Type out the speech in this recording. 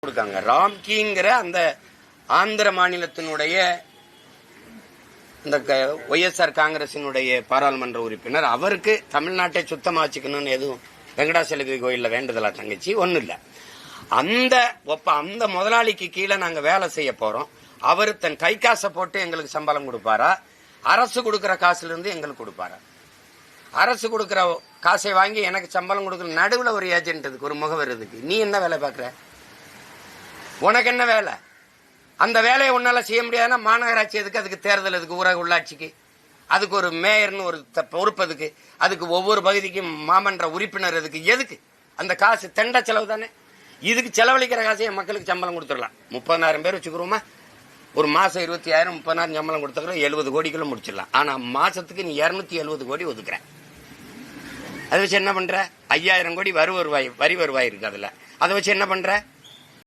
கொடுக்காங்க. ராம்கிங்கிற அந்த ஆந்திர மாநிலத்தினுடைய இந்த ஒய்எஸ்ஆர் காங்கிரசினுடைய பாராளுமன்ற உறுப்பினர், அவருக்கு தமிழ்நாட்டை சுத்தமா வச்சுக்கணும்னு எதுவும் வெங்கடாசலபதி கோயில்ல வேண்டுதலா தங்கச்சி ஒன்னும் இல்ல. அந்த முதலாளிக்கு கீழே நாங்க வேலை செய்ய போறோம். அவர் தன் கை காசை போட்டு எங்களுக்கு சம்பளம் கொடுப்பாரா, அரசு கொடுக்கிற காசுல இருந்து எங்களுக்கு கொடுப்பாரா? அரசு கொடுக்கிற காசை வாங்கி எனக்கு சம்பளம் கொடுக்குற நடுவில் ஒரு ஏஜென்ட் இருக்கு, ஒரு முகவர் இருக்கு. நீ என்ன வேலை பார்க்குற? உனக்கு என்ன வேலை? அந்த வேலையை உன்னால செய்ய முடியாதுன்னா மாநகராட்சி எதுக்கு? அதுக்கு தேர்தல் எதுக்கு? ஊரக உள்ளாட்சிக்கு அதுக்கு ஒரு மேயர்னு ஒரு பொறுப்பு எதுக்கு? அதுக்கு ஒவ்வொரு பகுதிக்கும் மாமன்ற உறுப்பினர் எதுக்கு? எதுக்கு? அந்த காசு தெண்ட செலவு தானே. இதுக்கு செலவழிக்கிற காசை மக்களுக்கு சம்பளம் கொடுத்துடலாம். 30,000 பேர் வச்சுக்கிறோமா, ஒரு மாசம் 20,000 30,000 சம்பளம் கொடுத்துக்கிறோம், 70 கோடிக்குள்ள முடிச்சிடலாம். ஆனா மாசத்துக்கு நீ 270 கோடி ஒதுக்குற. அதை வச்சு என்ன பண்ற? 5,000 கோடி வரி வருவாய் இருக்கு. அதுல அதை வச்சு என்ன பண்ற?